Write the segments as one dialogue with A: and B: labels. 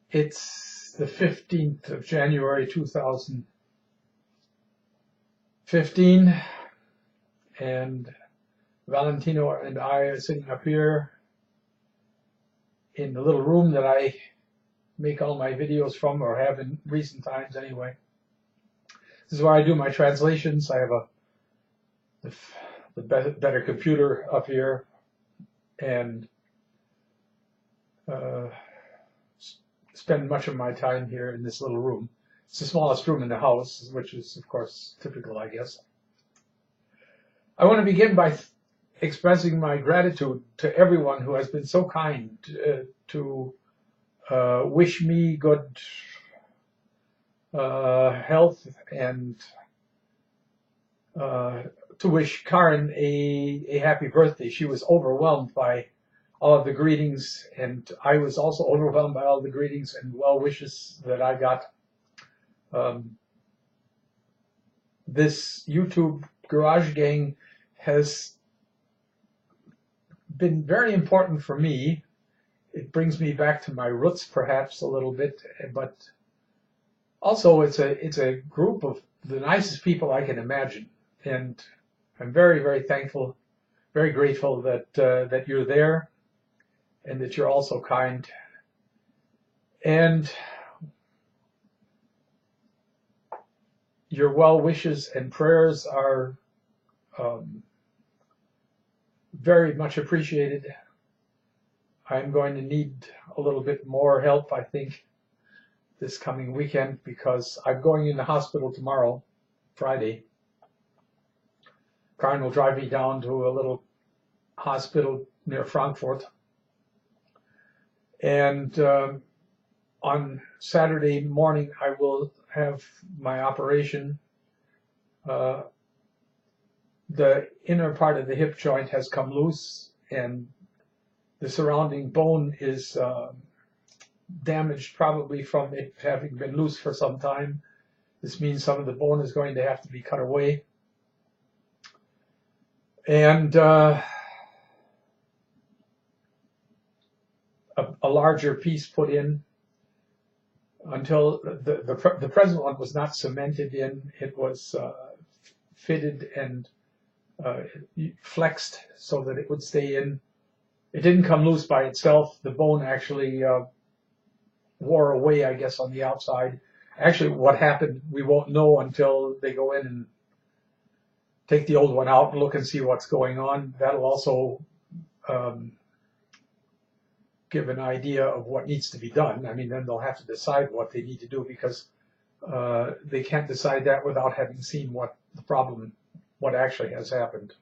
A: It's the 15th of January 2015, and Valentino and I are sitting up here in the little room that I make all my videos from, or have in recent times anyway. This is where I do my translations. I have the better computer up here, and spend much of my time here in this little room. It's the smallest room in the house, which is, of course, typical, I guess. I want to begin by expressing my gratitude to everyone who has been so kind to wish me good health, and to wish Karin a happy birthday. She was overwhelmed by all of the greetings, and I was also overwhelmed by all the greetings and well wishes that I got. This YouTube Garage Gang has been very important for me. It brings me back to my roots, perhaps, a little bit, but also it's a group of the nicest people I can imagine, and I'm very, very thankful, very grateful that you're there, and that you're also kind. And your well wishes and prayers are very much appreciated. I'm going to need a little bit more help, I think, this coming weekend, because I'm going in the hospital tomorrow, Friday. Karin will drive me down to a little hospital near Frankfurt. And on Saturday morning, I will have my operation. The inner part of the hip joint has come loose, and the surrounding bone is damaged, probably from it having been loose for some time. This means some of the bone is going to have to be cut away. And a larger piece put in. Until the present one was not cemented in, it was fitted and flexed so that it would stay in. It didn't come loose by itself. The bone actually wore away, I guess, on the outside. Actually, what happened, we won't know until they go in and take the old one out and look and see what's going on. That'll also give an idea of what needs to be done. I mean, then they'll have to decide what they need to do, because they can't decide that without having seen what the problem, what actually has happened.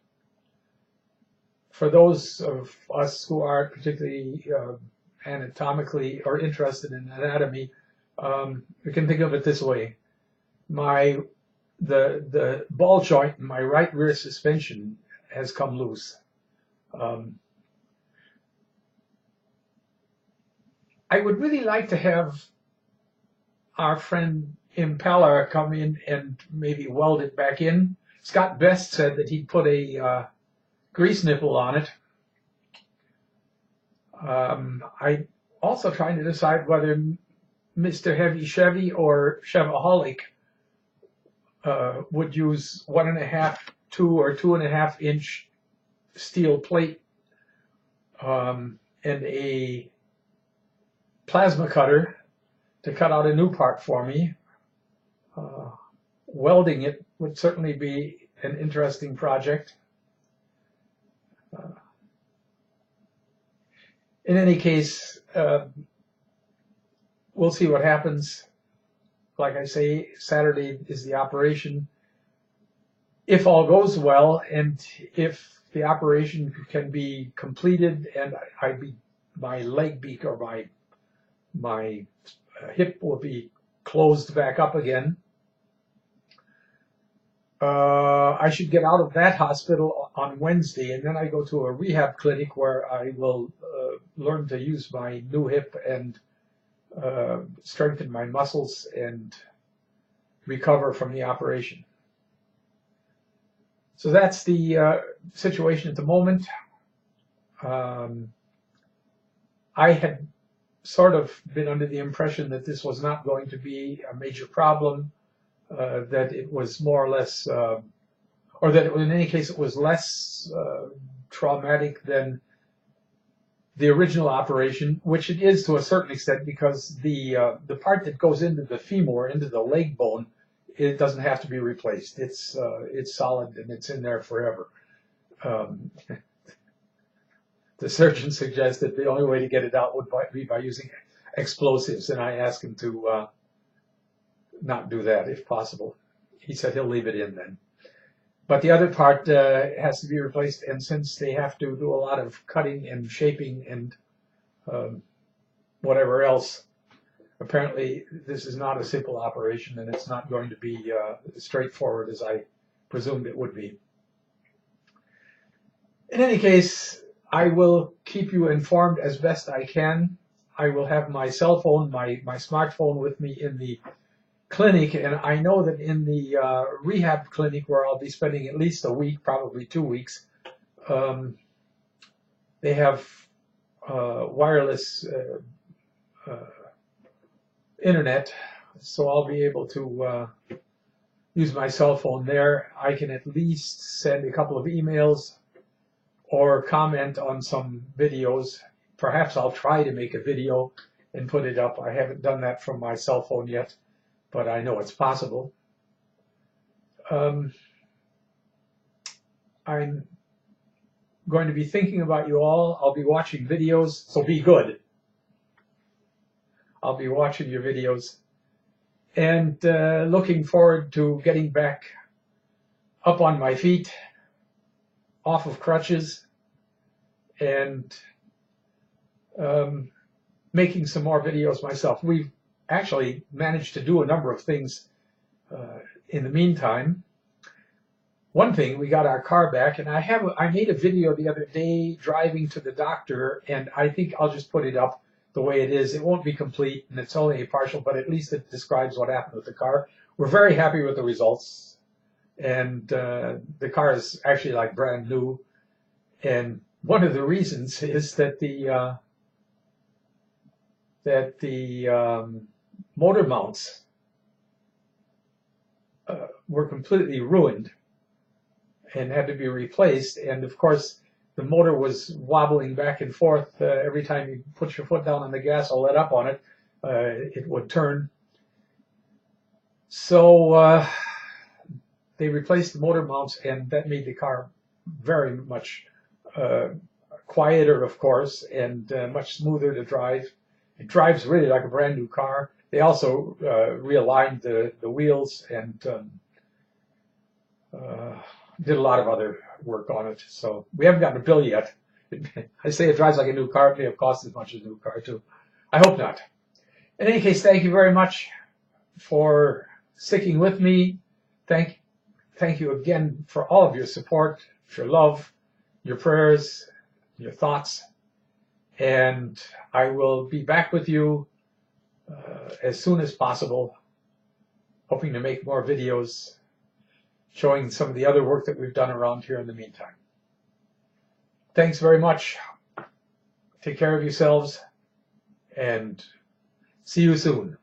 A: For those of us who aren't particularly anatomically or interested in anatomy, we can think of it this way. The ball joint in my right rear suspension has come loose. I would really like to have our friend Impala come in and maybe weld it back in. Scott Best said that he'd put a grease nipple on it. I also trying to decide whether Mr. Heavy Chevy or Chevaholic would use 1.5, 2 or 2.5 inch steel plate and a plasma cutter to cut out a new part for me. Welding it would certainly be an interesting project. In any case, we'll see what happens. Like I say, Saturday is the operation. If all goes well, and if the operation can be completed, and my leg beak or my hip will be closed back up again, I should get out of that hospital on Wednesday, and then I go to a rehab clinic where I will learn to use my new hip and strengthen my muscles and recover from the operation. So that's the situation at the moment. I had sort of been under the impression that this was not going to be a major problem, that it was more or less, or that in any case it was less traumatic than the original operation, which it is to a certain extent, because the part that goes into the femur, into the leg bone, it doesn't have to be replaced. It's solid and it's in there forever. The surgeon suggested the only way to get it out would be by using explosives, and I asked him to not do that if possible. He said he'll leave it in then. But the other part has to be replaced, and since they have to do a lot of cutting and shaping and whatever else, apparently this is not a simple operation, and it's not going to be straightforward as I presumed it would be. In any case, I will keep you informed as best I can. I will have my cell phone, my smartphone with me in the clinic, and I know that in the rehab clinic, where I'll be spending at least a week, probably 2 weeks, they have wireless internet, so I'll be able to use my cell phone there. I can at least send a couple of emails or comment on some videos. Perhaps I'll try to make a video and put it up. I haven't done that from my cell phone yet, but I know it's possible. I'm going to be thinking about you all. I'll be watching videos, so be good. I'll be watching your videos and looking forward to getting back up on my feet, off of crutches, and making some more videos myself. We've actually managed to do a number of things in the meantime. One thing, we got our car back, and I made a video the other day driving to the doctor, and I think I'll just put it up the way it is. It won't be complete, and it's only a partial, but at least it describes what happened with the car. We're very happy with the results, and the car is actually like brand new. And one of the reasons is that the motor mounts were completely ruined and had to be replaced. And of course, the motor was wobbling back and forth. Every time you put your foot down on the gas or let up on it, it would turn. So they replaced the motor mounts, and that made the car very much quieter, of course, and much smoother to drive. It drives really like a brand new car. They also realigned the wheels and did a lot of other work on it. So we haven't gotten a bill yet. I say it drives like a new car. It may have cost as much as a new car too. I hope not. In any case, thank you very much for sticking with me. Thank you again for all of your support, your love, your prayers, your thoughts. And I will be back with you as soon as possible, hoping to make more videos showing some of the other work that we've done around here in the meantime. Thanks very much. Take care of yourselves, and see you soon.